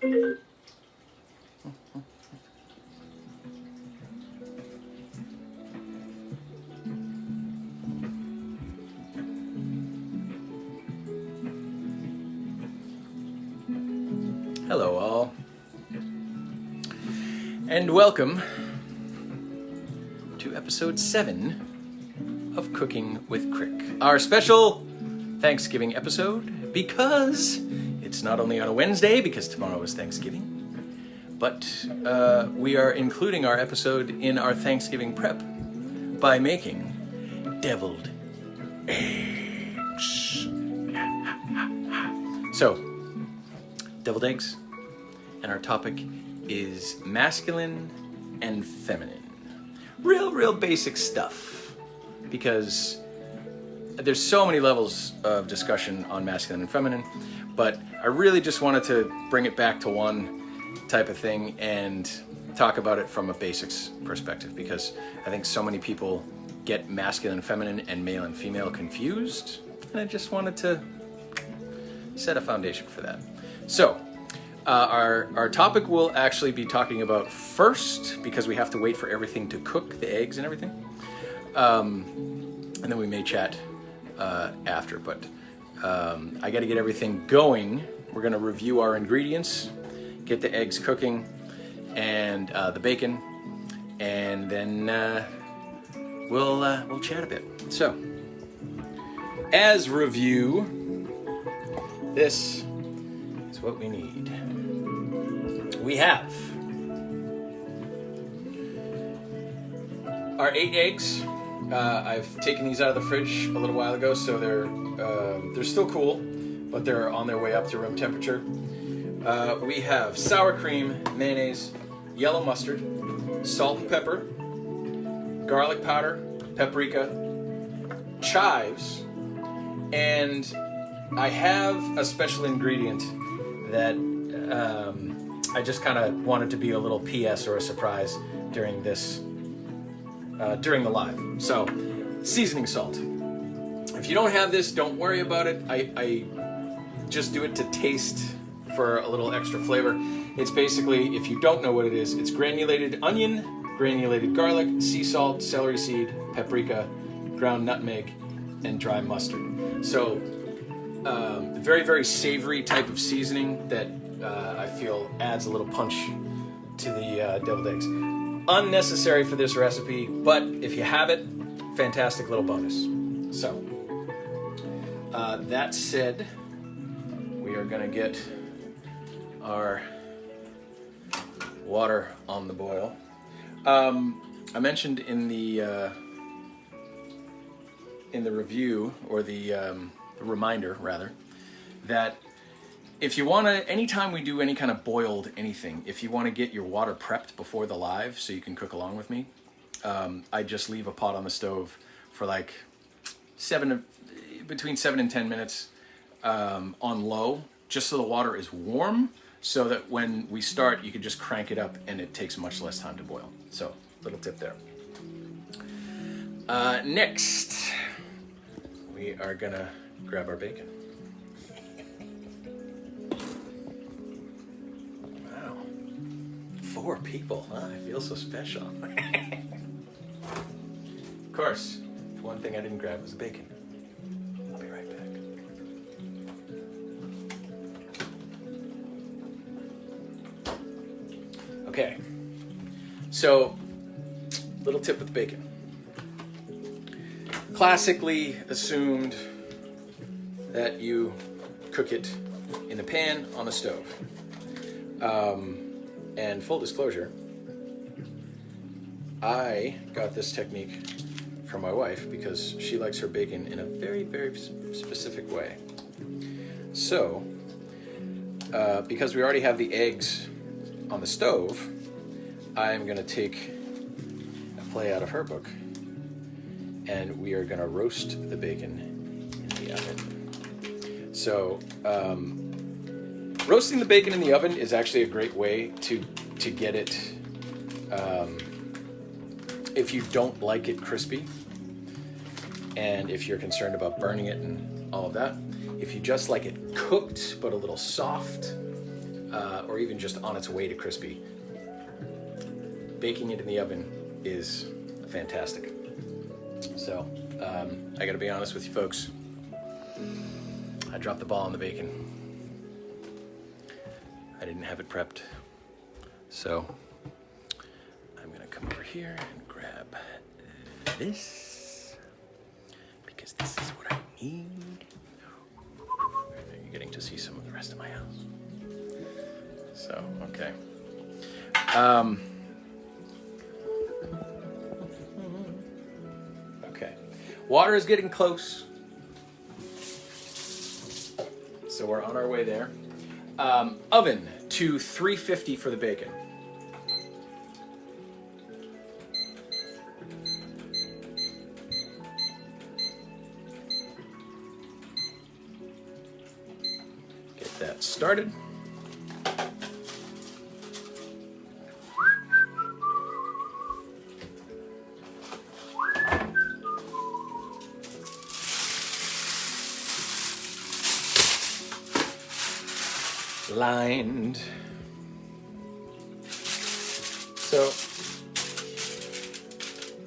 Hello all, and welcome to episode 7 of Cooking with Crick, our special Thanksgiving episode, because it's not only on a Wednesday, because tomorrow is Thanksgiving, but we are including our episode in our Thanksgiving prep by making deviled eggs. So, deviled eggs, and our topic is masculine and feminine. Real basic stuff, because there's so many levels of discussion on masculine and feminine, but I really just wanted to bring it back to one type of thing and talk about it from a basics perspective, because I think so many people get masculine and feminine and male and female confused, and I just wanted to set a foundation for that. So, our topic we'll actually be talking about first, because we have to wait for everything to cook, the eggs and everything. And then we may chat after, but I got to get everything going. We're going to review our ingredients, get the eggs cooking, and the bacon, and then we'll chat a bit. So, as review, this is what we need. We have our 8 eggs. I've taken these out of the fridge a little while ago, so they're still cool, but they're on their way up to room temperature. We have sour cream, mayonnaise, yellow mustard, salt and pepper, garlic powder, paprika, chives, and I have a special ingredient that I just kind of wanted to be a little PS or a surprise during this, during the live. So, seasoning salt. If you don't have this, don't worry about it. I just do it to taste for a little extra flavor. It's basically, if you don't know what it is, it's granulated onion, granulated garlic, sea salt, celery seed, paprika, ground nutmeg, and dry mustard. So, very savory type of seasoning that I feel adds a little punch to the deviled eggs. Unnecessary for this recipe, but if you have it, fantastic little bonus. So, that said, we are gonna get our water on the boil. I mentioned in the review, or the reminder rather, that if you want to, anytime we do any kind of boiled anything, if you want to get your water prepped before the live so you can cook along with me, I just leave a pot on the stove for like between 7 and 10 minutes on low, just so the water is warm, so that when we start, you can just crank it up and it takes much less time to boil. So, little tip there. Next, we are gonna grab our bacon. Wow, 4 people, huh? I feel so special. Of course, one thing I didn't grab was the bacon. I'll be right back. Okay, so, little tip with bacon. Classically assumed that you cook it in a pan on a stove. And full disclosure, I got this technique from my wife because she likes her bacon in a very specific way. So, because we already have the eggs on the stove, I'm going to take a play out of her book, and we are going to roast the bacon in the oven. So, roasting the bacon in the oven is actually a great way to get it, if you don't like it crispy, and if you're concerned about burning it and all of that. If you just like it cooked but a little soft, or even just on its way to crispy. Baking it in the oven is fantastic. So, I gotta be honest with you folks. I dropped the ball on the bacon. I didn't have it prepped. So, I'm gonna come over here and grab this, because this is what I need. You're getting to see some of the rest of my house. So, okay. Okay. Water is getting close. So we're on our way there. Oven to 350 for the bacon. Get that started. Lined. So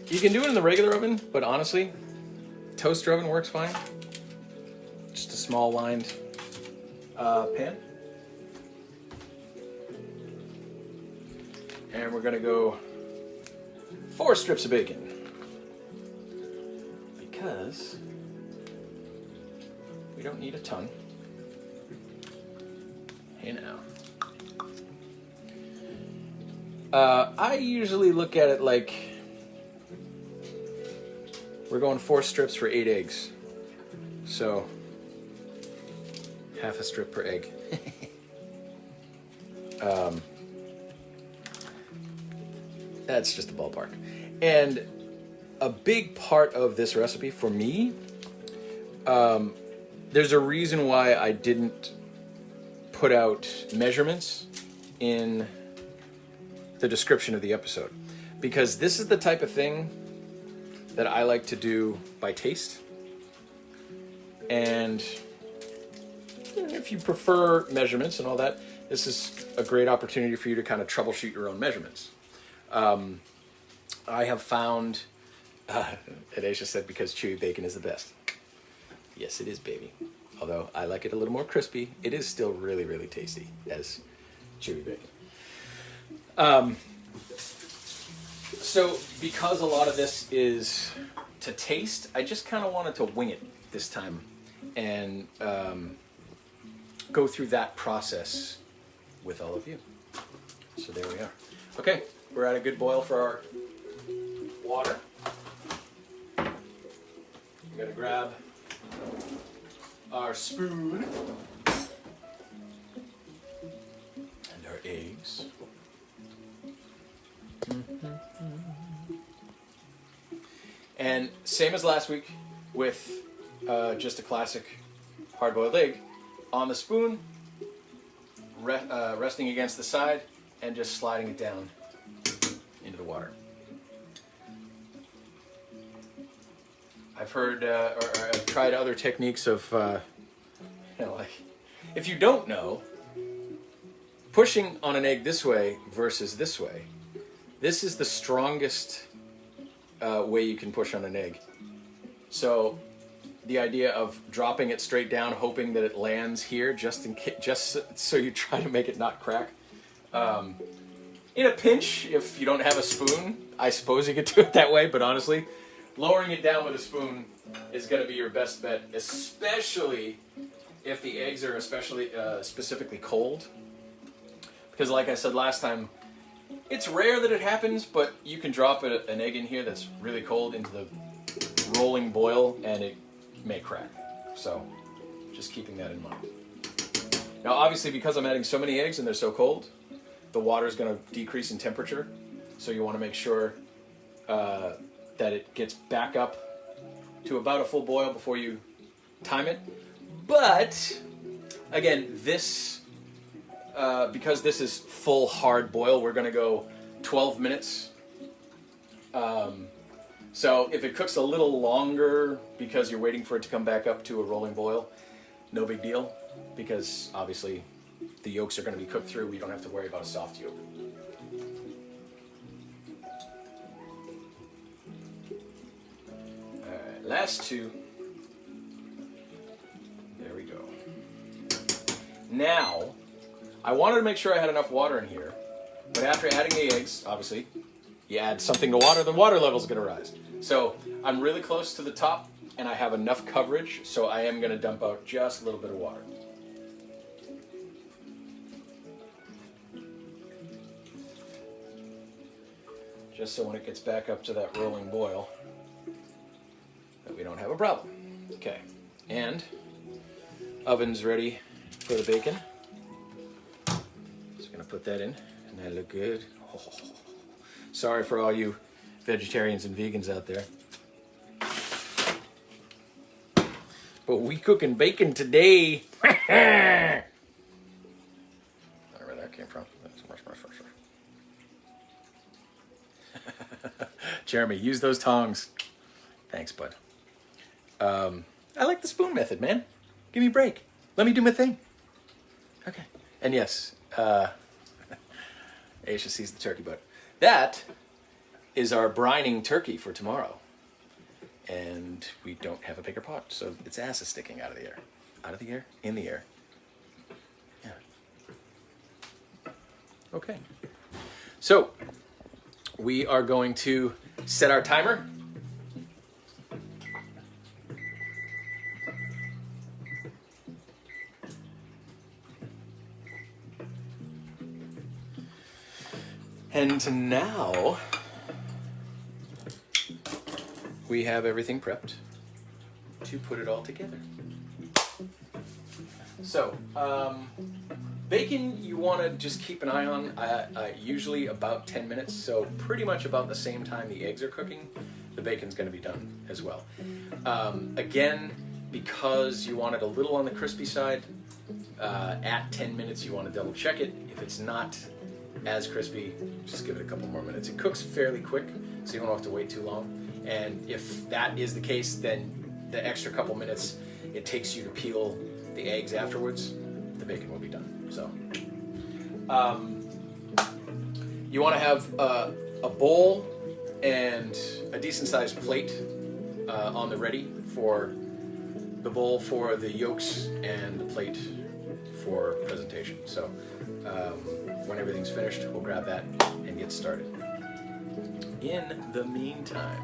you can do it in the regular oven, but honestly, toaster oven works fine. Just a small lined pan. And we're gonna go 4 strips of bacon, because we don't need a ton. Hey now. I usually look at it like we're going 4 strips for 8 eggs. So, half a strip per egg. That's just a ballpark. And a big part of this recipe for me, there's a reason why I didn't put out measurements in the description of the episode, because this is the type of thing that I like to do by taste. And if you prefer measurements and all that, this is a great opportunity for you to kind of troubleshoot your own measurements. I have found, Aisha said, because chewy bacon is the best. Yes, it is, baby. Although I like it a little more crispy, it is still really, really tasty as chewy bacon. So because a lot of this is to taste, I just kind of wanted to wing it this time and go through that process with all of you. So there we are. Okay, we're at a good boil for our water. I'm gonna grab our spoon and our eggs. And same as last week with just a classic hard-boiled egg, on the spoon, resting against the side, and just sliding it down into the water. I've heard, or I've tried other techniques of, like, if you don't know, pushing on an egg this way versus this way, this is the strongest way you can push on an egg. So the idea of dropping it straight down, hoping that it lands here, just so you try to make it not crack. In a pinch, if you don't have a spoon, I suppose you could do it that way, but honestly, lowering it down with a spoon is going to be your best bet, especially if the eggs are specifically cold. Because like I said last time, it's rare that it happens, but you can drop an egg in here that's really cold into the rolling boil and it may crack. So just keeping that in mind. Now obviously, because I'm adding so many eggs and they're so cold, the water is going to decrease in temperature. So you want to make sure that it gets back up to about a full boil before you time it. But again, this because this is full hard boil, we're going to go 12 minutes. So if it cooks a little longer because you're waiting for it to come back up to a rolling boil, no big deal, because obviously the yolks are going to be cooked through, we don't have to worry about a soft yolk. All right, last two. There we go. Now, I wanted to make sure I had enough water in here, but after adding the eggs, obviously, you add something to water, the water level is going to rise. So I'm really close to the top, and I have enough coverage, so I am going to dump out just a little bit of water. Just so when it gets back up to that rolling boil, that we don't have a problem. Okay, and oven's ready for the bacon. Just going to put that in, and that look good. Oh. Sorry for all you vegetarians and vegans out there. But we cooking bacon today. I don't know where that came from. Jeremy, use those tongs. Thanks, bud. I like the spoon method, man. Give me a break. Let me do my thing. Okay. And yes, Aisha sees the turkey butt. That is our brining turkey for tomorrow. And we don't have a bigger pot, so its ass is sticking out of the air. Out of the air? In the air. Yeah. Okay. So, we are going to set our timer. And now we have everything prepped to put it all together. So, bacon you want to just keep an eye on, usually about 10 minutes, so pretty much about the same time the eggs are cooking, the bacon's going to be done as well. Again, because you want it a little on the crispy side, at 10 minutes you want to double check it. If it's not as crispy, just give it a couple more minutes. It cooks fairly quick, so you don't have to wait too long. And if that is the case, then the extra couple minutes it takes you to peel the eggs afterwards, the bacon will be done. So, you want to have a bowl and a decent sized plate on the ready for the bowl for the yolks and the plate for presentation. So, when everything's finished, we'll grab that and get started. In the meantime,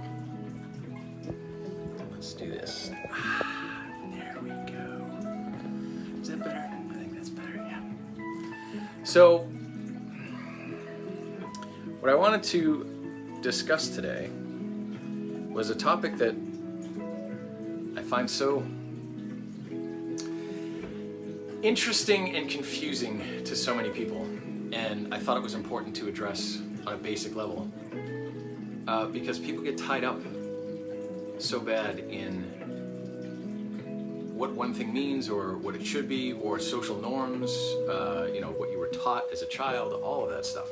let's do this. There we go. Is that better? I think that's better, yeah. So, what I wanted to discuss today was a topic that I find so interesting and confusing to so many people. And I thought it was important to address on a basic level because people get tied up so bad in what one thing means or what it should be or social norms, what you were taught as a child, all of that stuff.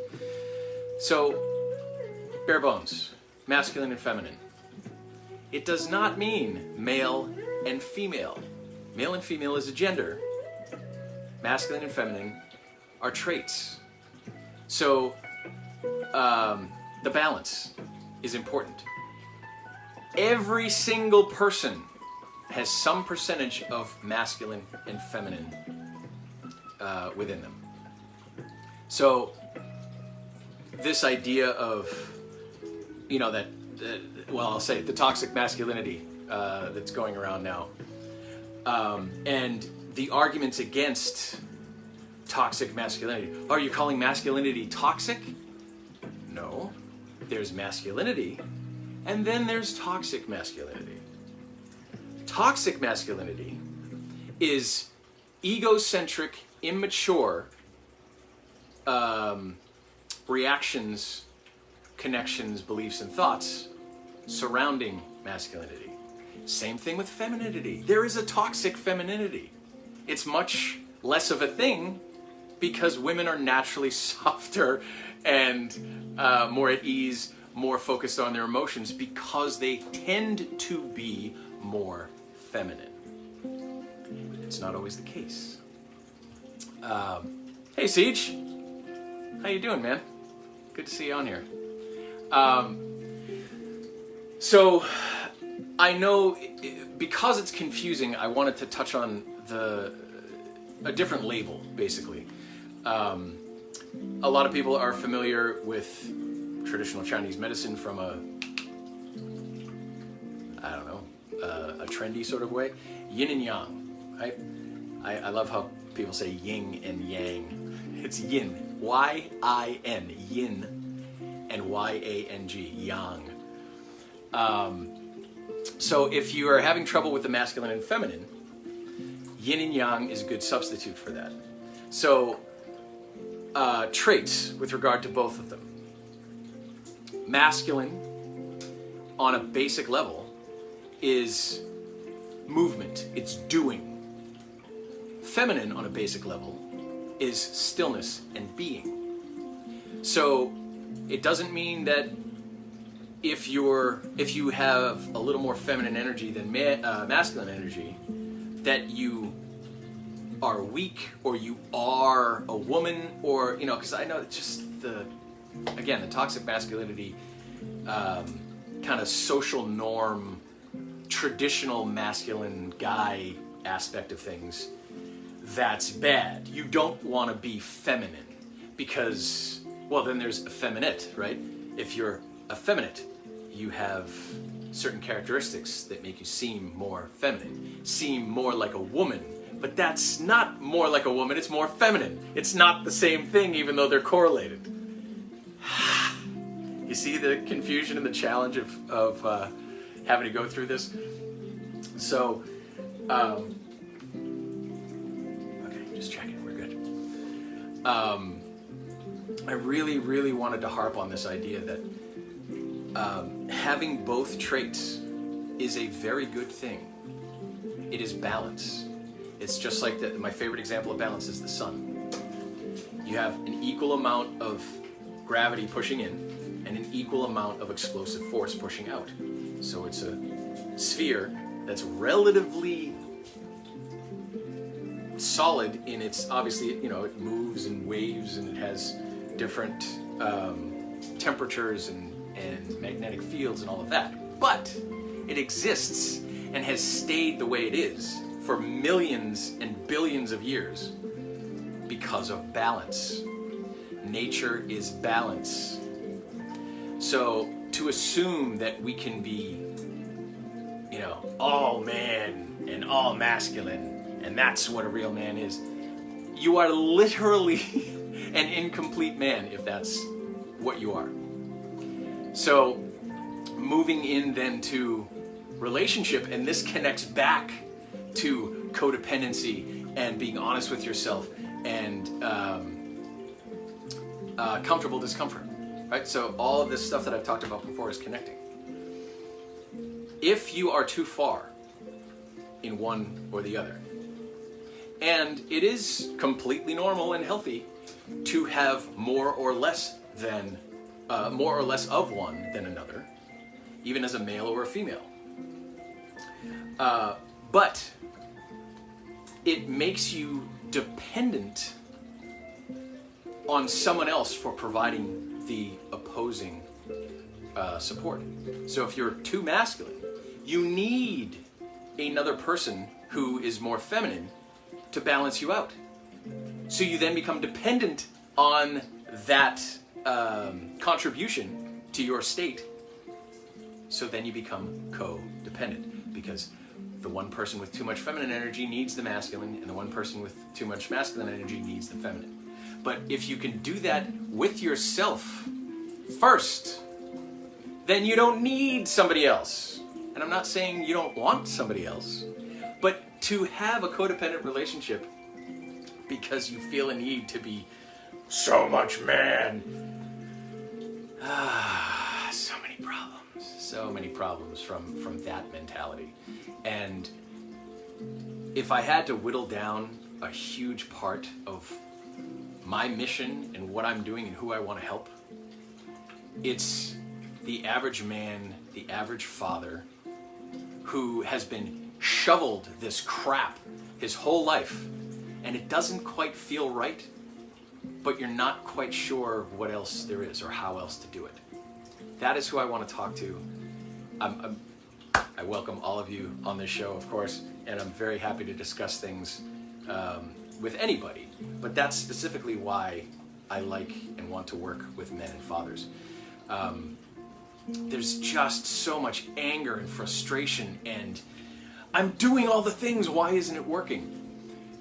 So, bare bones, masculine and feminine. It does not mean male and female. Male and female is a gender. Masculine and feminine are traits. So, the balance is important. Every single person has some percentage of masculine and feminine within them. So, this idea of, I'll say the toxic masculinity that's going around now, and the arguments against toxic masculinity. Are you calling masculinity toxic? No. There's masculinity, and then there's toxic masculinity. Toxic masculinity is egocentric, immature reactions, connections, beliefs, and thoughts surrounding masculinity. Same thing with femininity. There is a toxic femininity. It's much less of a thing because women are naturally softer and more at ease, more focused on their emotions because they tend to be more feminine. It's not always the case. Hey, Siege. How you doing, man? Good to see you on here. So, I know because it's confusing, I wanted to touch on a different label, basically. A lot of people are familiar with traditional Chinese medicine from a trendy sort of way. Yin and yang, right? I love how people say yin and yang. It's yin, Y-I-N, yin, and Y-A-N-G, yang. So if you are having trouble with the masculine and feminine, yin and yang is a good substitute for that. So traits with regard to both of them. Masculine, on a basic level, is movement, it's doing. Feminine, on a basic level, is stillness and being. So it doesn't mean that if you have a little more feminine energy than masculine energy, that you are weak or you are a woman, or because I know it's just the toxic masculinity, kind of social norm, traditional masculine guy aspect of things. That's bad. You don't want to be feminine because, well, then there's effeminate, right? If you're effeminate, you have certain characteristics that make you seem more feminine, seem more like a woman. But that's not more like a woman, it's more feminine. It's not the same thing, even though they're correlated. You see the confusion and the challenge of having to go through this? So, okay, just checking, we're good. I really, really wanted to harp on this idea that having both traits is a very good thing. It is balance. It's just like my favorite example of balance is the sun. You have an equal amount of gravity pushing in and an equal amount of explosive force pushing out. So it's a sphere that's relatively solid in its, obviously, it moves and waves and it has different temperatures and magnetic fields and all of that. But it exists and has stayed the way it is for millions and billions of years because of balance. Nature is balance. So to assume that we can be, all man and all masculine, and that's what a real man is, you are literally an incomplete man if that's what you are. So moving in then to relationship, and this connects back to codependency and being honest with yourself and comfortable discomfort, right? So all of this stuff that I've talked about before is connecting. If you are too far in one or the other, and it is completely normal and healthy to have more or less of one than another, even as a male or a female. But it makes you dependent on someone else for providing the opposing support. So if you're too masculine, you need another person who is more feminine to balance you out. So you then become dependent on that contribution to your state. So then you become codependent, because the one person with too much feminine energy needs the masculine, and the one person with too much masculine energy needs the feminine. But if you can do that with yourself first, then you don't need somebody else. And I'm not saying you don't want somebody else, but to have a codependent relationship because you feel a need to be so much man, so many problems from that mentality. And if I had to whittle down a huge part of my mission and what I'm doing and who I want to help, it's the average man, the average father, who has been shoveled this crap his whole life, and it doesn't quite feel right, but you're not quite sure what else there is or how else to do it. That is who I want to talk to. I welcome all of you on this show, of course, and I'm very happy to discuss things with anybody, but that's specifically why I like and want to work with men and fathers. There's just so much anger and frustration, and I'm doing all the things, why isn't it working?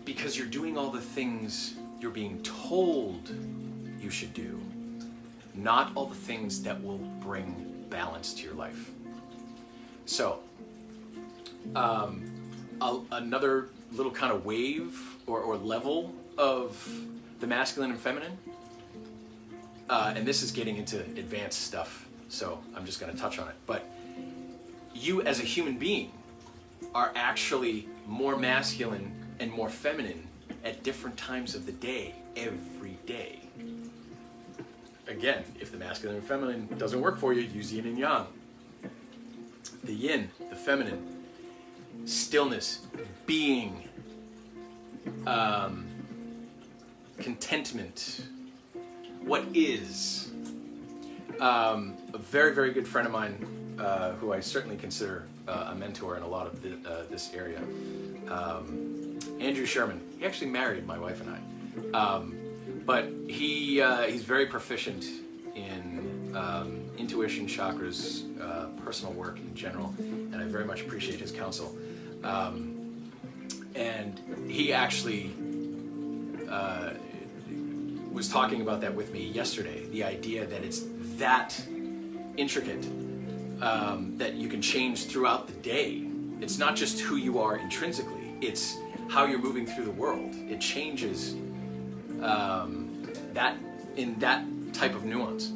Because you're doing all the things you're being told you should do, not all the things that will bring balance to your life. So, another little kind of wave or level of the masculine and feminine, and this is getting into advanced stuff, so I'm just going to touch on it. But you as a human being are actually more masculine and more feminine at different times of the day, every day. Again, if the masculine and feminine doesn't work for you, use yin and yang. The yin, the feminine, stillness, being, contentment, what is. A very, very good friend of mine, who I certainly consider a mentor in a lot of this area, Andrew Sherman. He actually married my wife and I, but he's very proficient in intuition, chakras, personal work in general, and I very much appreciate his counsel. And he actually was talking about that with me yesterday, the idea that it's that intricate, that you can change throughout the day. It's not just who you are intrinsically, it's how you're moving through the world. It changes that in that type of nuance.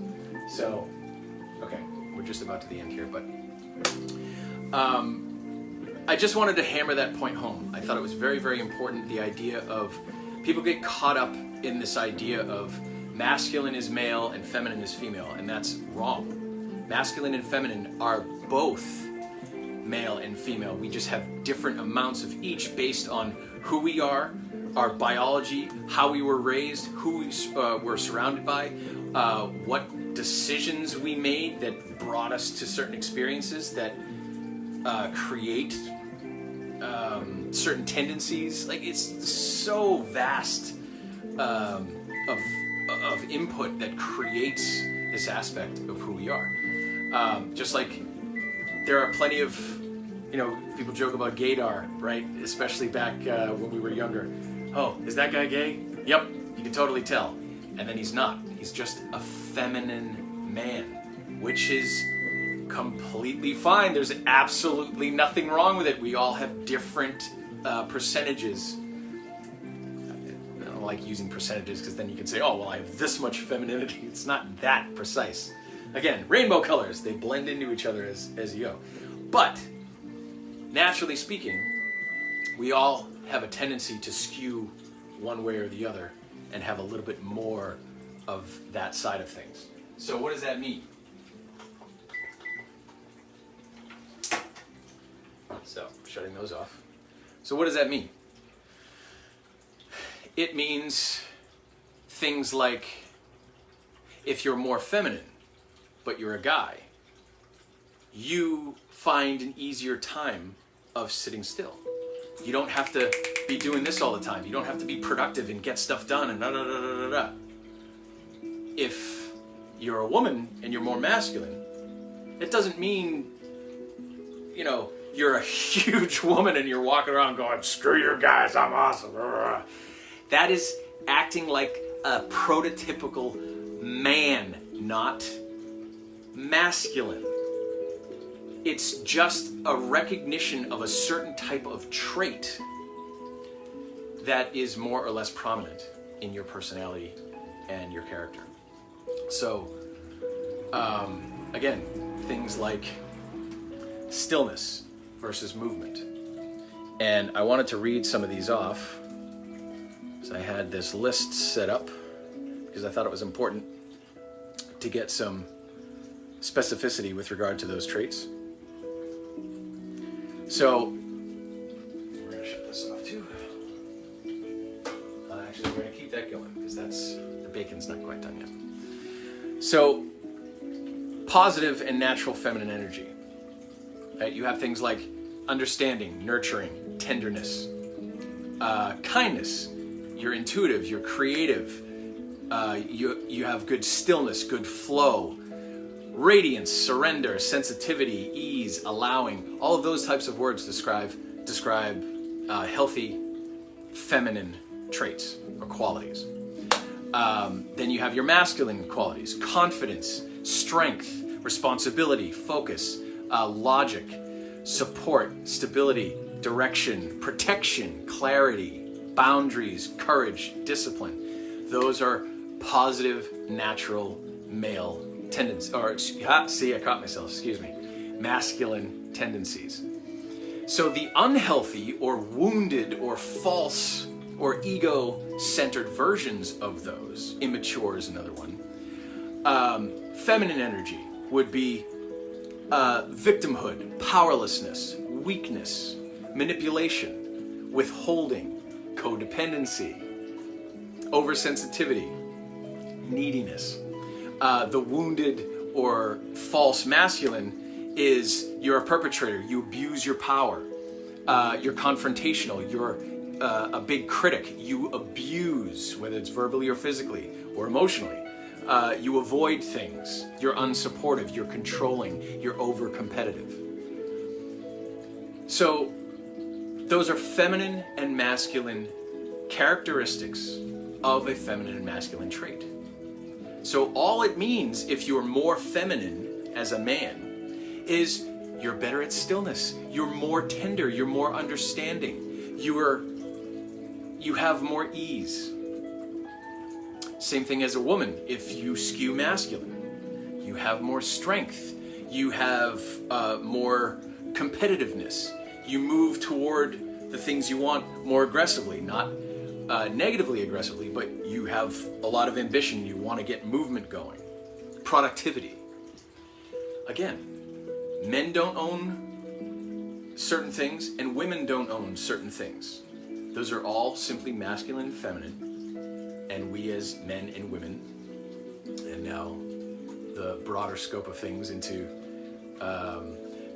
So, okay, we're just about to the end here, but I just wanted to hammer that point home. I thought it was very, very important, the idea of people get caught up in this idea of masculine is male and feminine is female, and that's wrong. Masculine and feminine are both male and female. We just have different amounts of each based on who we are, our biology, how we were raised, who we were surrounded by, what decisions we made that brought us to certain experiences that create certain tendencies. Like, it's so vast of input that creates this aspect of who we are. Just like there are plenty of, people joke about gaydar, right? Especially back when we were younger. Oh, is that guy gay? Yep, you can totally tell. And then he's not. He's just a feminine man, which is completely fine. There's absolutely nothing wrong with it. We all have different percentages. I don't like using percentages because then you can say, oh, well, I have this much femininity. It's not that precise. Again, rainbow colors, they blend into each other as you go. But, naturally speaking, we all have a tendency to skew one way or the other and have a little bit more of that side of things. So what does that mean? So, shutting those off. So what does that mean? It means things like, if you're more feminine, but you're a guy, you find an easier time of sitting still. You don't have to be doing this all the time. You don't have to be productive and get stuff done and da-da-da-da-da-da. If you're a woman and you're more masculine, it doesn't mean, you're a huge woman and you're walking around going, screw you guys, I'm awesome. That is acting like a prototypical man, not masculine. It's just a recognition of a certain type of trait that is more or less prominent in your personality and your character. So, again, things like stillness versus movement. And I wanted to read some of these off, because I had this list set up, because I thought it was important to get some specificity with regard to those traits. So, we're going to shut this off too. Actually, we're going to keep that going, because that's the It's not quite done yet. So, positive and natural feminine energy. Right? You have things like understanding, nurturing, tenderness, kindness. You're intuitive, you're creative. You have good stillness, good flow, radiance, surrender, sensitivity, ease, allowing. All of those types of words describe healthy feminine traits or qualities. Then you have your masculine qualities: confidence, strength, responsibility, focus, logic, support, stability, direction, protection, clarity, boundaries, courage, discipline. Those are positive, natural male tendencies, or see, I caught myself, excuse me, masculine tendencies. So the unhealthy or wounded or false or ego-centered versions of those, immature is another one. Feminine energy would be victimhood, powerlessness, weakness, manipulation, withholding, codependency, oversensitivity, neediness. The wounded or false masculine is you're a perpetrator, you abuse your power, you're confrontational, you're a big critic, you abuse, whether it's verbally or physically or emotionally. You avoid things, you're unsupportive, you're controlling, you're over-competitive. So those are feminine and masculine characteristics of a feminine and masculine trait. So all it means, if you're more feminine as a man, is you're better at stillness, you're more tender, you're more understanding, you have more ease. Same thing as a woman. If you skew masculine, you have more strength, you have more competitiveness, you move toward the things you want more aggressively, not negatively aggressively, but you have a lot of ambition, you want to get movement going. Productivity. Again, men don't own certain things and women don't own certain things. Those are all simply masculine and feminine, and we as men and women, and now the broader scope of things into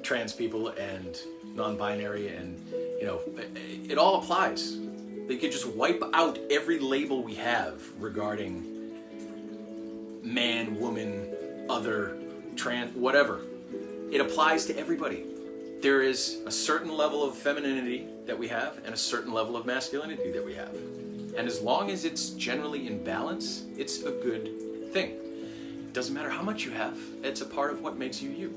trans people and non-binary, and it all applies. They could just wipe out every label we have regarding man, woman, other, trans, whatever. It applies to everybody. There is a certain level of femininity that we have and a certain level of masculinity that we have. And as long as it's generally in balance, it's a good thing. It doesn't matter how much you have, it's a part of what makes you you.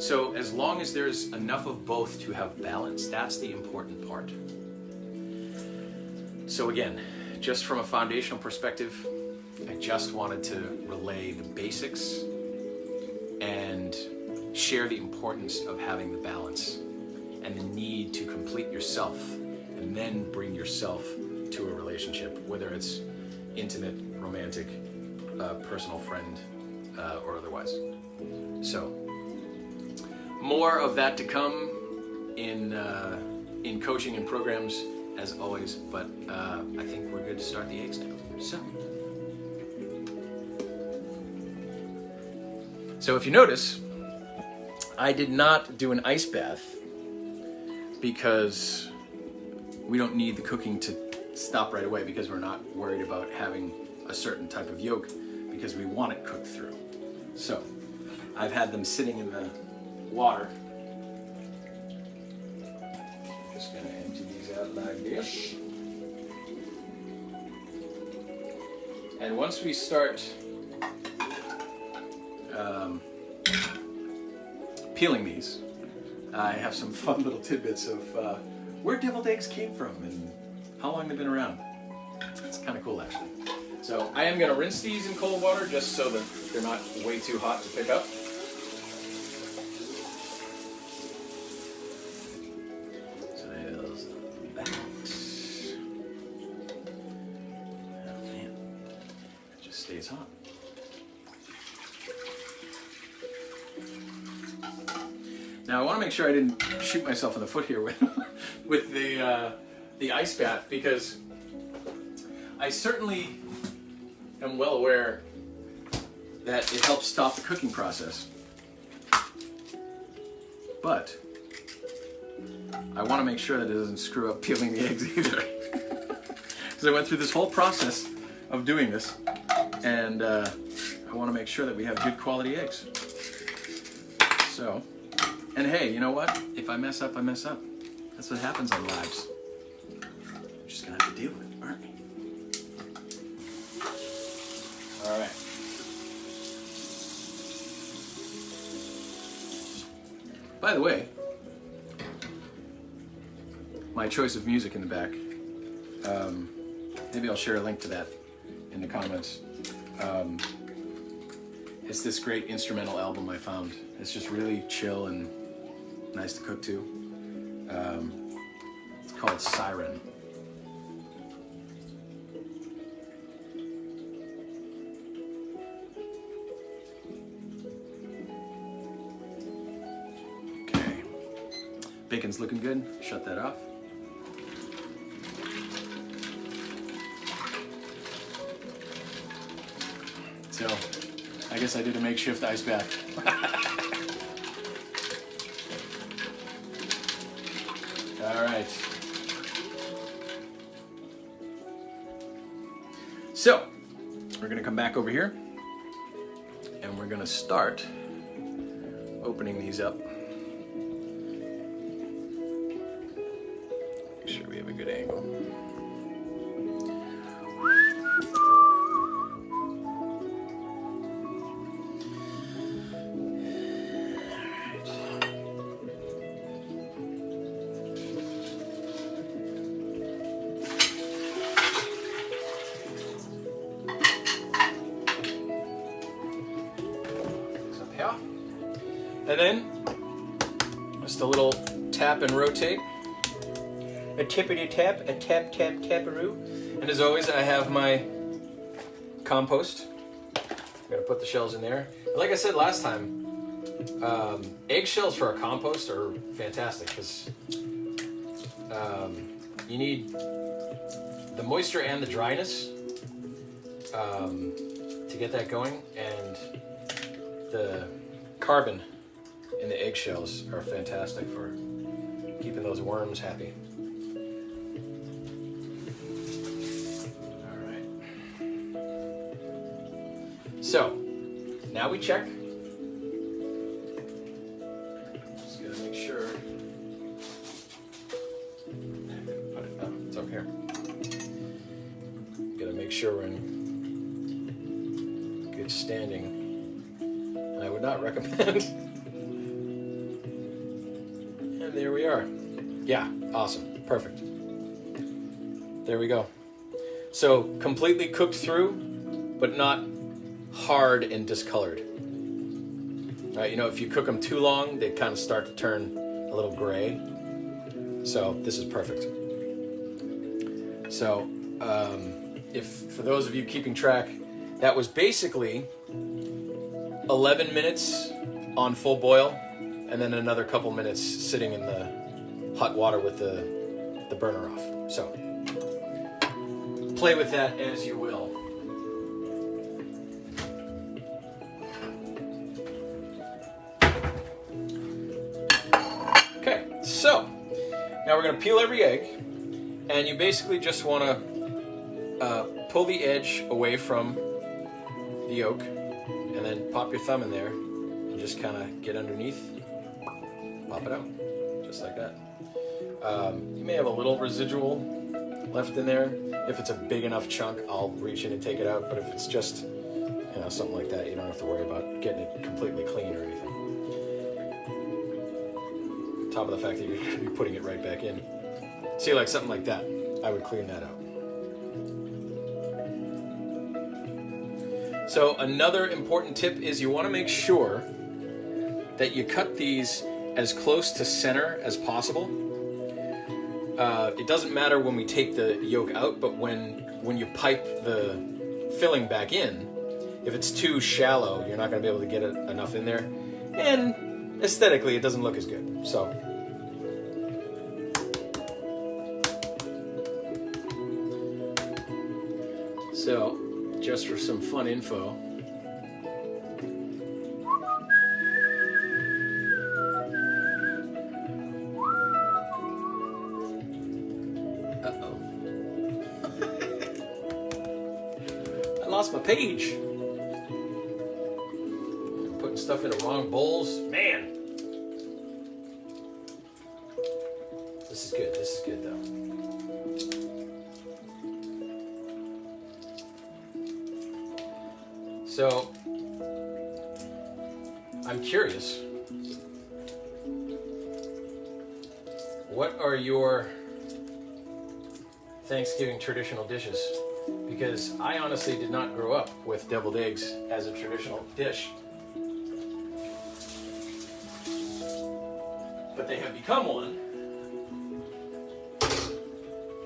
So as long as there's enough of both to have balance, that's the important part. So again, just from a foundational perspective, I just wanted to relay the basics and share the importance of having the balance and the need to complete yourself and then bring yourself to a relationship, whether it's intimate, romantic, personal friend, or otherwise. So, more of that to come in coaching and programs as always, but I think we're good to start the eggs now. So if you notice, I did not do an ice bath because we don't need the cooking to stop right away, because we're not worried about having a certain type of yolk, because we want it cooked through. So I've had them sitting in the water. Just gonna empty these out like this. And once we start peeling these, I have some fun little tidbits of where deviled eggs came from and how long they've been around. It's kind of cool, actually. So I am going to rinse these in cold water just so that they're not way too hot to pick up. So there's that. Oh man, it just stays hot. Now I want to make sure I didn't shoot myself in the foot here with the ice bath, because I certainly am well aware that it helps stop the cooking process. But I want to make sure that it doesn't screw up peeling the eggs either. Because I went through this whole process of doing this, and I want to make sure that we have good quality eggs. So, and hey, you know what? If I mess up, I mess up. That's what happens on lives. We're just gonna have to deal with it, aren't we? All right. By the way, my choice of music in the back, maybe I'll share a link to that in the comments. It's this great instrumental album I found. It's just really chill and nice to cook to. It's called Siren. Okay, bacon's looking good. Shut that off. So, I guess I did a makeshift ice bath. All right. So, we're gonna come back over here and we're gonna start opening these up. Make sure we have a good angle. And then, just a little tap and rotate. A tippity tap, a tap tap taparoo. And as always, I have my compost. I'm gonna put the shells in there. Like I said last time, eggshells for a compost are fantastic because you need the moisture and the dryness to get that going, and the carbon in the eggshells are fantastic for keeping those worms happy. All right. So, now we check. Just gotta make sure. Oh, it's up here. Gotta make sure we're in good standing. I would not recommend. And there we are. Yeah, awesome, perfect. There we go. So completely cooked through, but not hard and discolored. Right, you know, if you cook them too long, they kind of start to turn a little gray. So this is perfect. So if for those of you keeping track, that was basically 11 minutes on full boil, and then another couple minutes sitting in the hot water with the burner off. So, play with that as you will. Okay, so, now we're going to peel every egg, and you basically just want to pull the edge away from the yolk, and then pop your thumb in there and just kind of get underneath, pop it out, just like that. You may have a little residual left in there. If it's a big enough chunk, I'll reach in and take it out, but if it's just, you know, something like that, you don't have to worry about getting it completely clean or anything. On top of the fact that you're going to be putting it right back in. See, like something like that, I would clean that out. So another important tip is you want to make sure that you cut these as close to center as possible. It doesn't matter when we take the yolk out, but when you pipe the filling back in, if it's too shallow, you're not going to be able to get enough in there. And aesthetically, it doesn't look as good. So just for some fun info. Uh-oh. I lost my page. Putting stuff in the wrong bowls. Man. This is good. This is good, though. So, I'm curious. What are your Thanksgiving traditional dishes? Because I honestly did not grow up with deviled eggs as a traditional dish. But they have become one.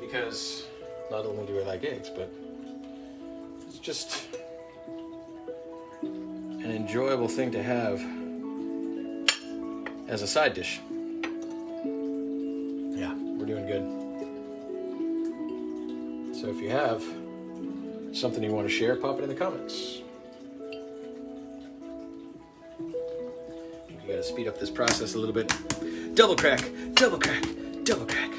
Because not only do I like eggs, but it's just an enjoyable thing to have as a side dish. Yeah, we're doing good. So if you have something you want to share, pop it in the comments. You gotta speed up this process a little bit. Double crack, double crack, double crack.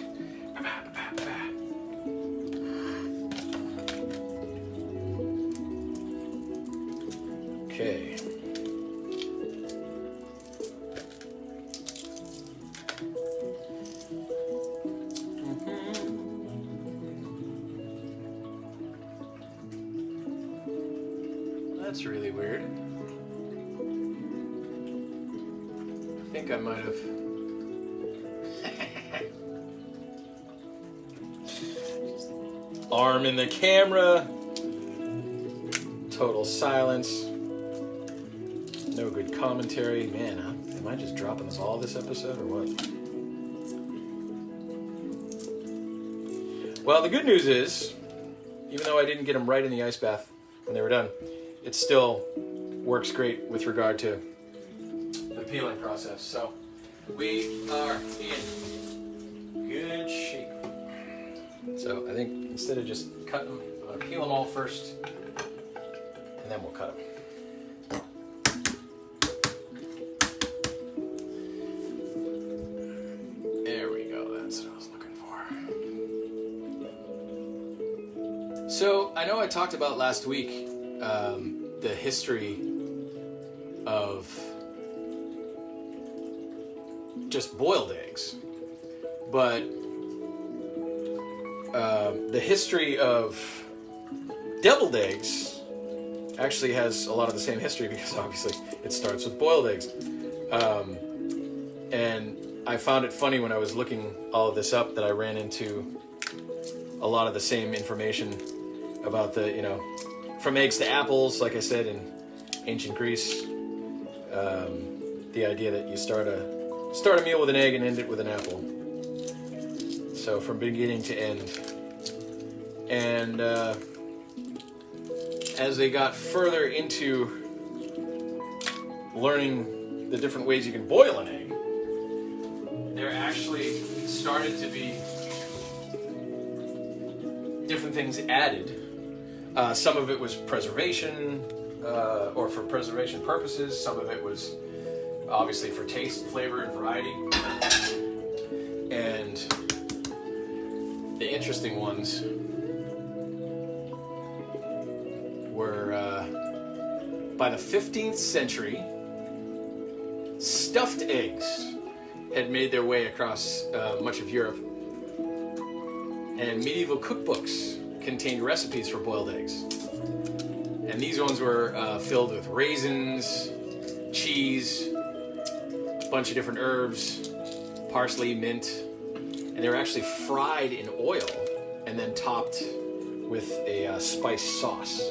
Okay. That's really weird. I think I might have. Arm in the camera. Total silence. No good commentary. Man, am I just dropping the ball this episode or what? Well, the good news is, even though I didn't get them right in the ice bath when they were done, it still works great with regard to the peeling process. So we are in good shape. So I think instead of just cutting them, I'm going to peel them all first, and then we'll cut them. There we go. That's what I was looking for. So I know I talked about last week the history of just boiled eggs, but the history of deviled eggs actually has a lot of the same history, because obviously it starts with boiled eggs. And I found it funny when I was looking all of this up that I ran into a lot of the same information about the, from eggs to apples, like I said, in ancient Greece. The idea that you start a meal with an egg and end it with an apple. So from beginning to end. And as they got further into learning the different ways you can boil an egg, there actually started to be different things added. Some of it was preservation, or for preservation purposes. Some of it was obviously for taste, flavor, and variety. And the interesting ones were, by the 15th century, stuffed eggs had made their way across much of Europe. And medieval cookbooks contained recipes for boiled eggs. And these ones were filled with raisins, cheese, a bunch of different herbs, parsley, mint, and they were actually fried in oil and then topped with a spice sauce.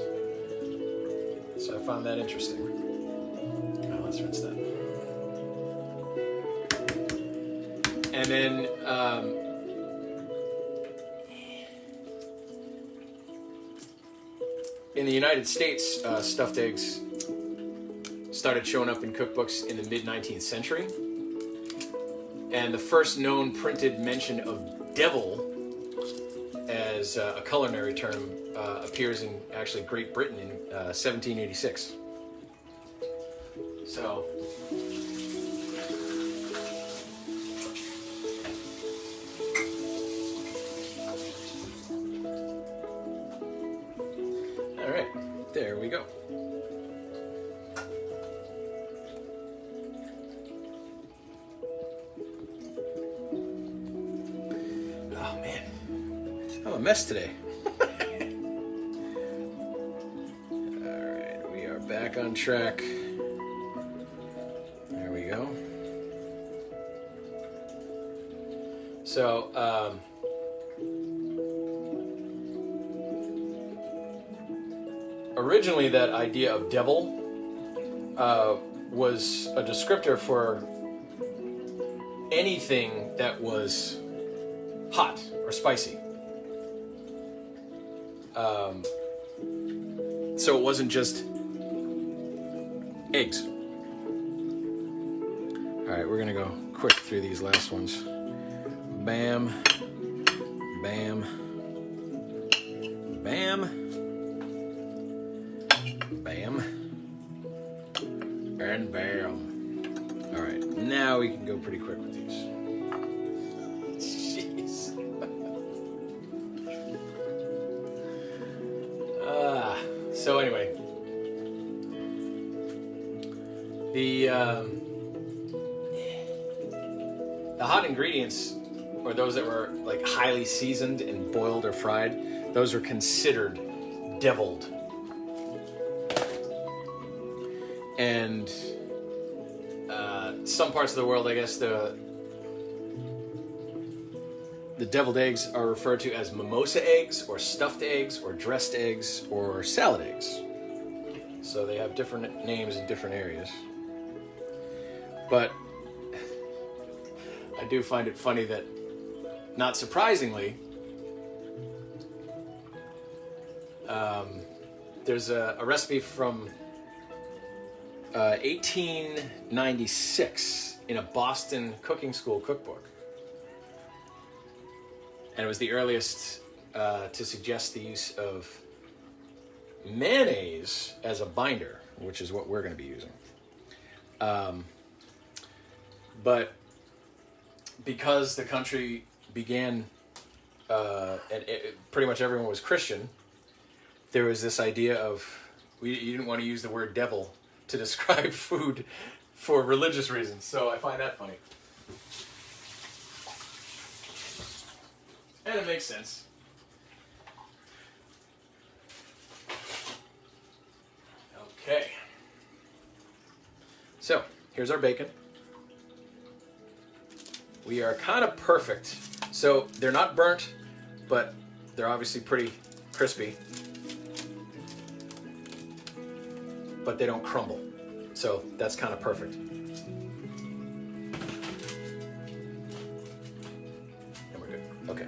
So I found that interesting. Now let's rinse that. And then in the United States, stuffed eggs started showing up in cookbooks in the mid-19th century. And the first known printed mention of devil as as a culinary term, appears in actually Great Britain in 1786. So, all right, there we go. Oh man, I'm a mess today. All right, we are back on track. There we go. So, originally that idea of devil was a descriptor for anything that was hot or spicy. So it wasn't just eggs. All right, we're gonna go quick through these last ones. Bam, bam, bam, bam, and bam. All right, now we can go pretty quick with these. Jeez. So anyway, the hot ingredients, or those that were like highly seasoned and boiled or fried, those are considered deviled. And some parts of the world, I guess the deviled eggs are referred to as mimosa eggs, or stuffed eggs, or dressed eggs, or salad eggs. So they have different names in different areas. But I do find it funny that, not surprisingly, there's a recipe from 1896 in a Boston cooking school cookbook. And it was the earliest to suggest the use of mayonnaise as a binder, which is what we're going to be using. But because the country began, and pretty much everyone was Christian, there was this idea of, you didn't want to use the word devil to describe food for religious reasons. So I find that funny. And it makes sense. Okay. So, here's our bacon. We are kind of perfect. So, they're not burnt, but they're obviously pretty crispy. But they don't crumble. So, that's kind of perfect. And we're good. Okay.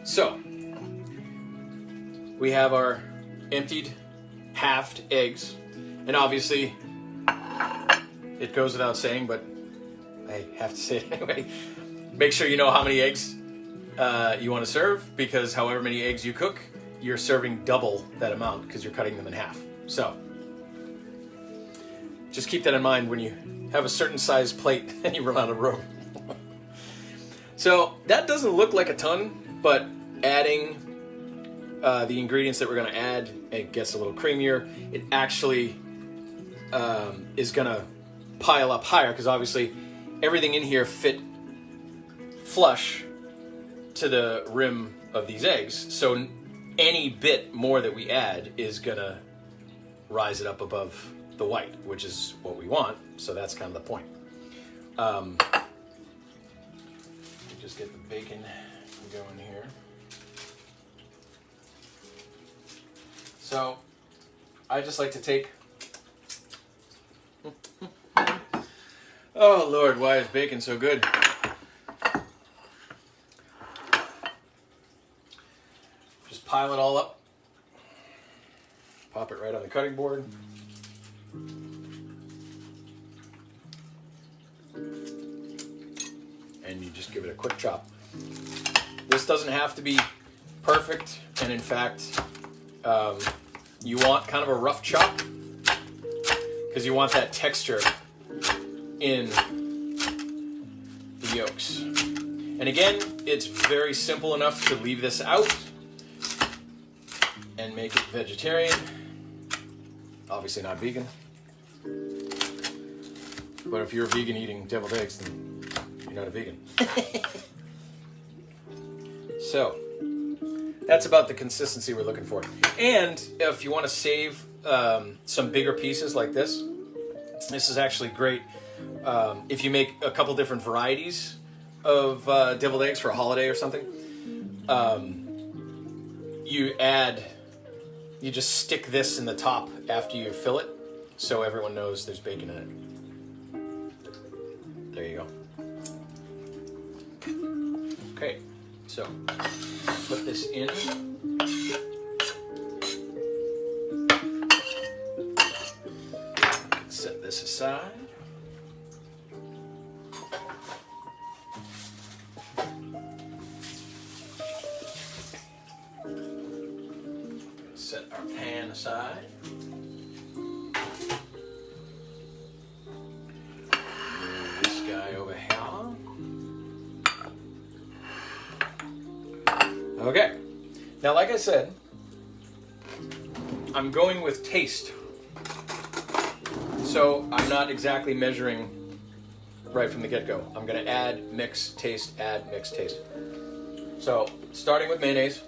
So, we have our emptied, halved eggs, and obviously, it goes without saying, but I have to say it anyway. Make sure you know how many eggs you want to serve, because however many eggs you cook, you're serving double that amount because you're cutting them in half. So, just keep that in mind when you have a certain size plate and you run out of room. So, that doesn't look like a ton, but adding the ingredients that we're going to add, it gets a little creamier. It actually is going to pile up higher, because obviously everything in here fit flush to the rim of these eggs. So any bit more that we add is going to rise it up above the white, which is what we want. So that's kind of the point. Just get the bacon going here. So, I just like to take... Oh Lord, why is bacon so good? Just pile it all up. Pop it right on the cutting board. and you just give it a quick chop. This doesn't have to be perfect, and in fact, you want kind of a rough chop because you want that texture in the yolks. And again, it's very simple enough to leave this out and make it vegetarian. Obviously not vegan. But if you're a vegan eating deviled eggs, then you're not a vegan. So, that's about the consistency we're looking for. And if you want to save some bigger pieces like this is actually great. If you make a couple different varieties of deviled eggs for a holiday or something, you just stick this in the top after you fill it, so everyone knows there's bacon in it. There you go. Okay, so put this in. Set this aside. Set our pan aside. Move this guy over here. Okay. Now, like I said, I'm going with taste. So I'm not exactly measuring right from the get-go. I'm going to add, mix, taste, add, mix, taste. So starting with mayonnaise.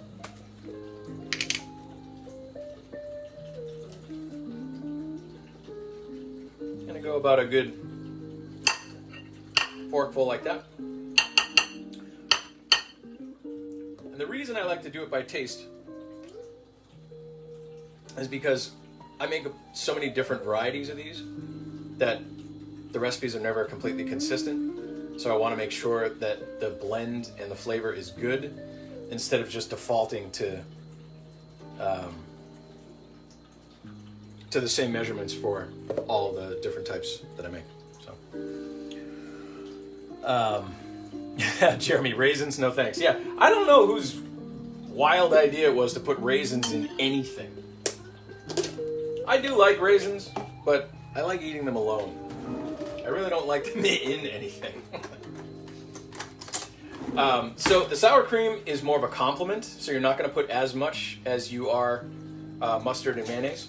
I'm going to go about a good forkful like that. And the reason I like to do it by taste is because I make so many different varieties of these that the recipes are never completely consistent. So I want to make sure that the blend and the flavor is good instead of just defaulting to the same measurements for all the different types that I make. So, Jeremy, raisins, no thanks. Yeah, I don't know whose wild idea it was to put raisins in anything. I do like raisins, but I like eating them alone. I really don't like them in anything. So the sour cream is more of a compliment, so you're not going to put as much as you are mustard and mayonnaise.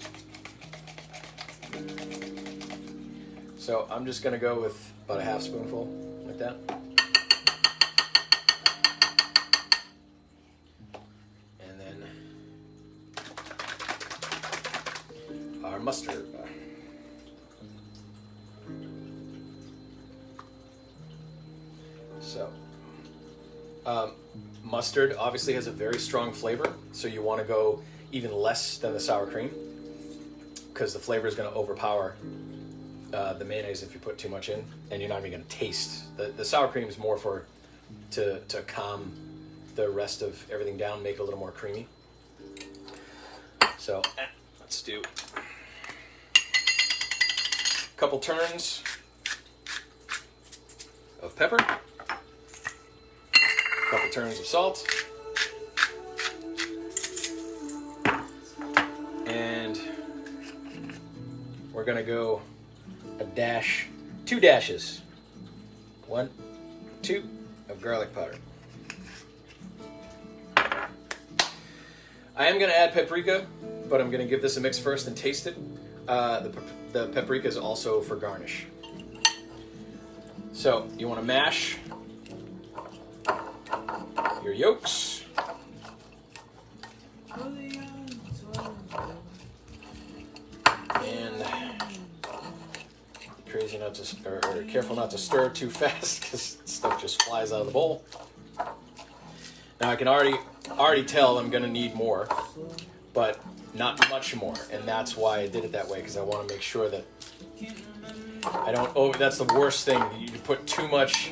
So I'm just going to go with about a half spoonful, like that. And then our mustard. So, mustard obviously has a very strong flavor, so you want to go even less than the sour cream because the flavor is going to overpower the mayonnaise if you put too much in, and you're not even going to taste. The sour cream is more for to calm the rest of everything down, make it a little more creamy. So let's do a couple turns of pepper. Couple turns of salt, and we're gonna go a dash, 2 dashes, 1, 2 of garlic powder. I am gonna add paprika, but I'm gonna give this a mix first and taste it. The paprika is also for garnish. So you want to mash your yolks. And crazy not to, or careful not to stir too fast because stuff just flies out of the bowl. Now I can already tell I'm going to need more, but not much more, and that's why I did it that way, because I want to make sure that I don't that's the worst thing. You put too much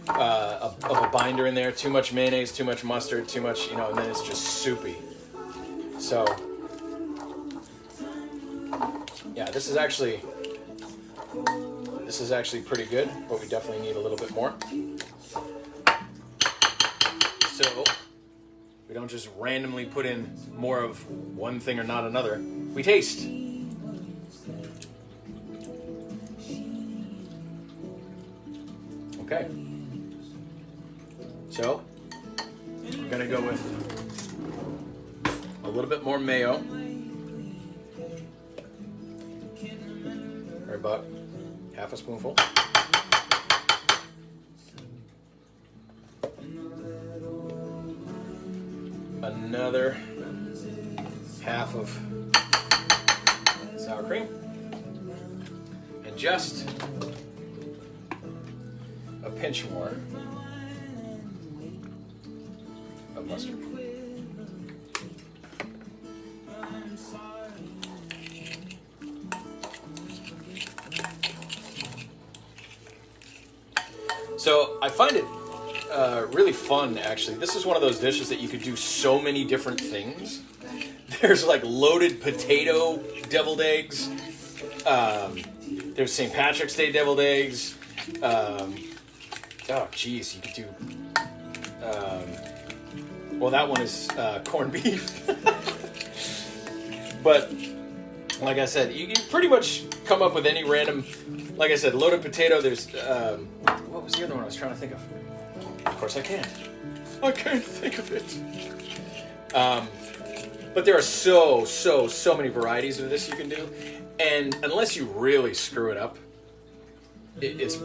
of a binder in there, too much mayonnaise, too much mustard, too much, and then it's just soupy. So, yeah, this is actually pretty good, but we definitely need a little bit more. So we don't just randomly put in more of one thing or not another. We taste. Okay. So we're gonna go with a little bit more mayo. Or about half a spoonful. Another half of sour cream. And just a pinch more of mustard. So I find it really fun, actually. This is one of those dishes that you could do so many different things. There's like loaded potato deviled eggs. There's St. Patrick's Day deviled eggs. Oh, geez, you could do... well, that one is corned beef. But, like I said, you pretty much come up with any random... Like I said, loaded potato, there's... what was the other one I was trying to think of? Of course I can't. I can't think of it. But there are so many varieties of this you can do. And unless you really screw it up, it's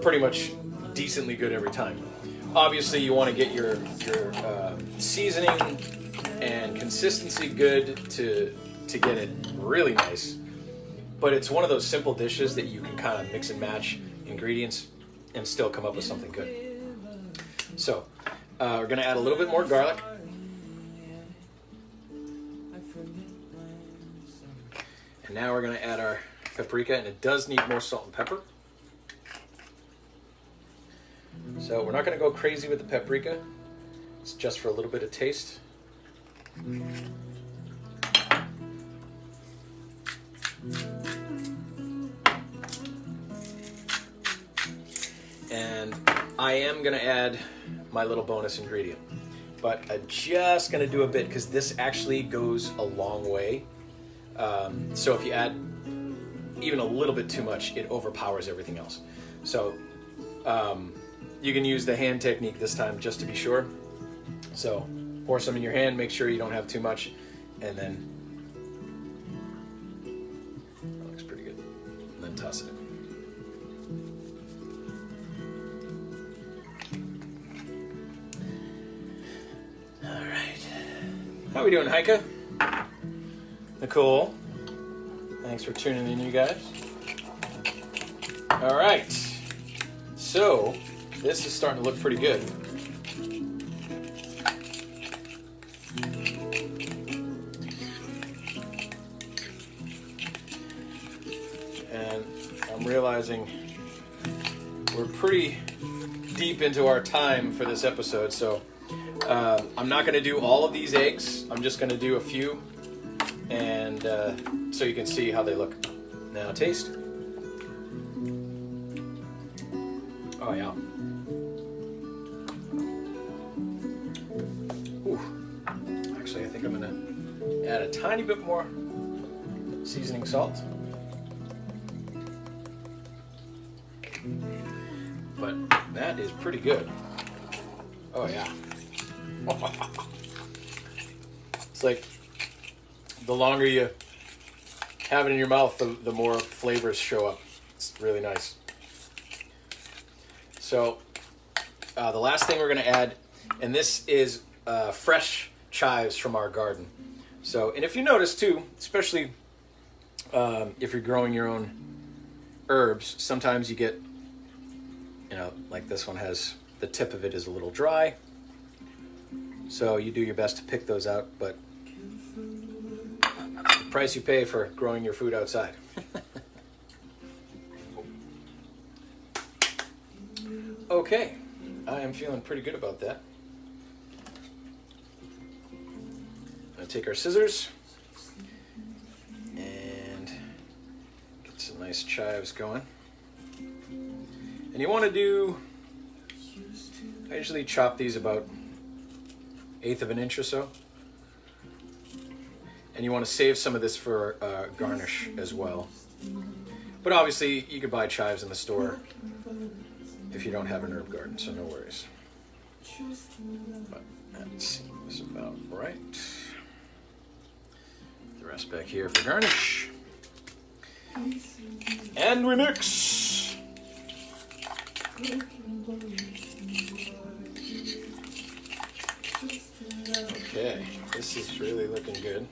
pretty much decently good every time. Obviously, you want to get your seasoning and consistency good to get it really nice. But it's one of those simple dishes that you can kind of mix and match ingredients and still come up with something good. So, we're going to add a little bit more garlic. And now we're going to add our paprika, and it does need more salt and pepper. So we're not going to go crazy with the paprika. It's just for a little bit of taste. And I am going to add my little bonus ingredient. But I'm just going to do a bit because this actually goes a long way. So if you add even a little bit too much, it overpowers everything else. So you can use the hand technique this time just to be sure. So pour some in your hand, make sure you don't have too much, and then that looks pretty good. And then toss it in. All right. How we doing, Heike? Nicole? Thanks for tuning in, you guys. All right. So this is starting to look pretty good. And I'm realizing we're pretty deep into our time for this episode, so I'm not going to do all of these eggs. I'm just going to do a few, and so you can see how they look. Now taste. Oh yeah. Ooh. Actually, I think I'm going to add a tiny bit more seasoning salt. But that is pretty good. Oh yeah. It's like the longer you have it in your mouth, the more flavors show up. It's really nice. So the last thing we're going to add, and this is fresh chives from our garden. So, and if you notice too, especially if you're growing your own herbs, sometimes you get, you know, like this one has, the tip of it is a little dry. So you do your best to pick those out, but the price you pay for growing your food outside. Okay, I am feeling pretty good about that. I'm going to take our scissors and get some nice chives going. And you want to do, I usually chop these about 1/8 of an inch or so. And you want to save some of this for garnish as well. But obviously, you could buy chives in the store if you don't have an herb garden, so no worries. But that seems about right. The rest back here for garnish. And we mix. Okay, this is really looking good.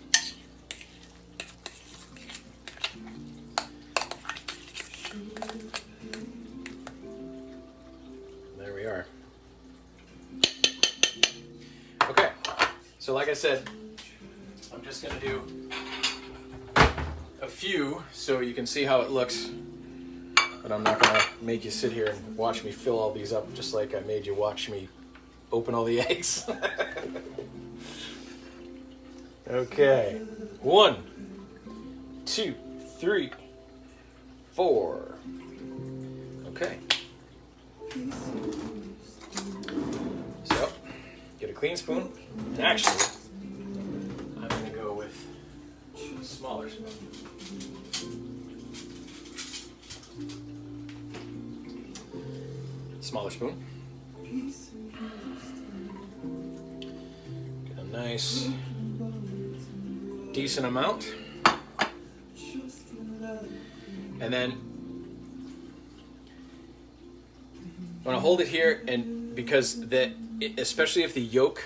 There we are. Okay, so like I said, I'm just gonna do a few so you can see how it looks, but I'm not gonna make you sit here and watch me fill all these up just like I made you watch me open all the eggs. Okay, 1, 2, 3, 4. Okay. So, get a clean spoon, and actually, I'm going to go with a smaller spoon. Smaller spoon. Get a nice, decent amount. And then I'm going to hold it here, and because especially if the yolk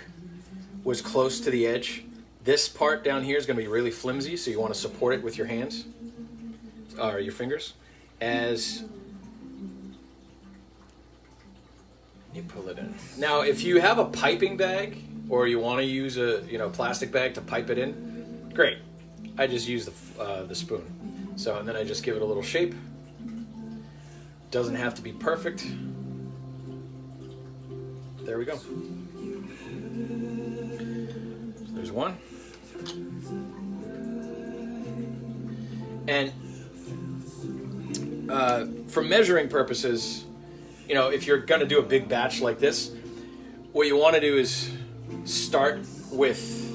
was close to the edge, this part down here is going to be really flimsy, so you want to support it with your hands or your fingers as you pull it in. Now, if you have a piping bag or you want to use a plastic bag to pipe it in, great. I just use the spoon. So, and then I just give it a little shape. Doesn't have to be perfect. There we go. So there's one. And for measuring purposes, if you're going to do a big batch like this, what you want to do is start with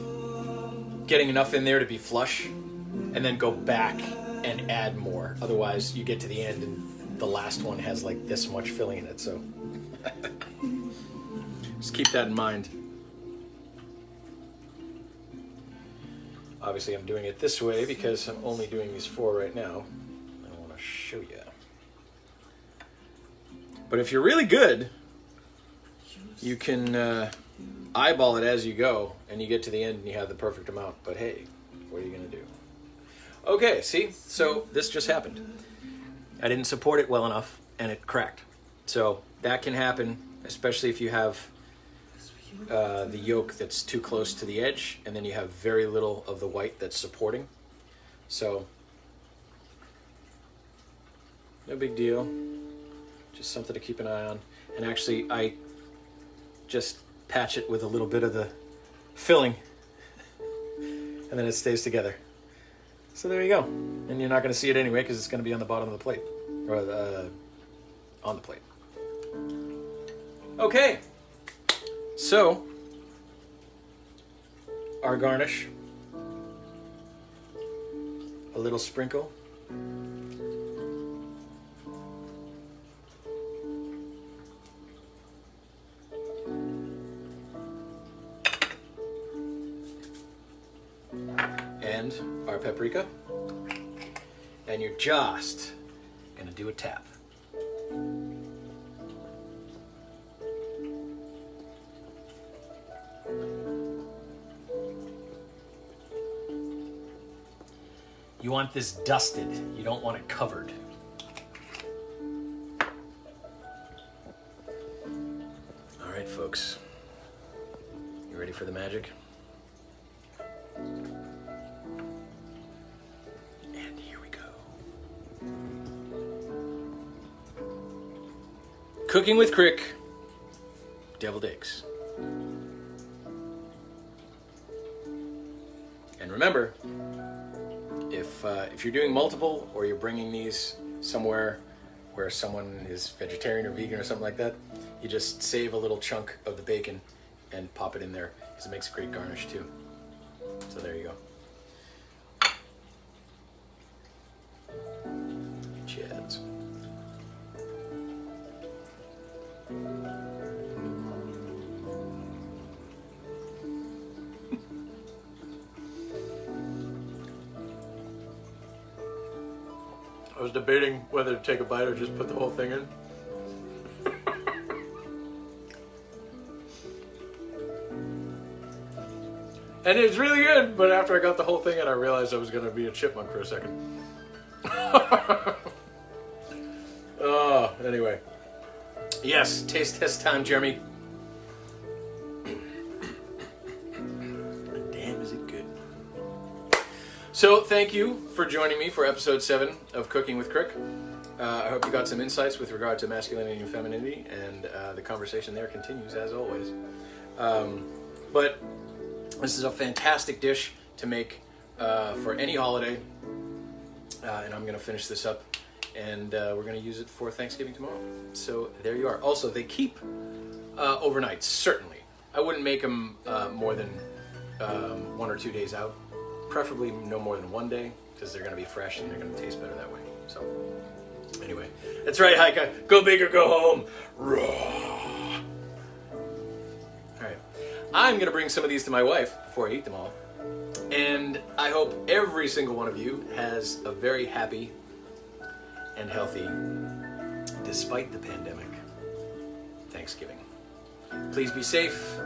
getting enough in there to be flush, and then go back and add more. Otherwise, you get to the end and the last one has like this much filling in it. So just keep that in mind. Obviously, I'm doing it this way because I'm only doing these 4 right now. I want to show you. But if you're really good, you can eyeball it as you go, and you get to the end and you have the perfect amount. But hey, what are you going to do? Okay, see? So this just happened. I didn't support it well enough, and it cracked. So that can happen, especially if you have the yolk that's too close to the edge, and then you have very little of the white that's supporting. So no big deal. Just something to keep an eye on. And actually, I just patch it with a little bit of the filling, and then it stays together. So there you go. And you're not going to see it anyway because it's going to be on the bottom of the plate, or on the plate. Okay. So our garnish, a little sprinkle. And our paprika, and you're just gonna do a tap. You want this dusted, you don't want it covered. All right, folks, you ready for the magic? Cooking with Crick, deviled eggs. And remember, if you're doing multiple, or you're bringing these somewhere where someone is vegetarian or vegan or something like that, you just save a little chunk of the bacon and pop it in there. because it makes a great garnish too. So there you go. Cheers. I was debating whether to take a bite or just put the whole thing in. And it's really good, but after I got the whole thing in, I realized I was going to be a chipmunk for a second. Oh, anyway. Yes, taste test time, Jeremy. Damn, is it good. So, thank you for joining me for episode 7 of Cooking with Crick. I hope you got some insights with regard to masculinity and femininity, and the conversation there continues as always. But this is a fantastic dish to make for any holiday, and I'm going to finish this up, and we're going to use it for Thanksgiving tomorrow. So there you are. Also, they keep overnight, certainly. I wouldn't make them more than 1 or 2 days out, preferably no more than 1 day, because they're going to be fresh and they're going to taste better that way. So anyway, that's right, Heike. Go big or go home. Raw. I'm going to bring some of these to my wife before I eat them all. And I hope every single one of you has a very happy and healthy, despite the pandemic, Thanksgiving. Please be safe.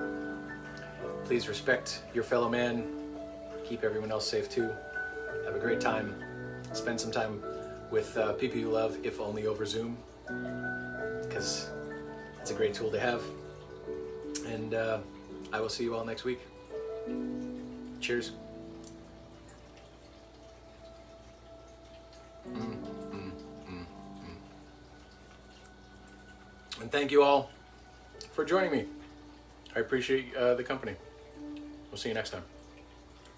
Please respect your fellow man. Keep everyone else safe too. Have a great time. Spend some time with people you love, if only over Zoom, because it's a great tool to have. And I will see you all next week. Cheers. And thank you all for joining me. I appreciate the company. We'll see you next time.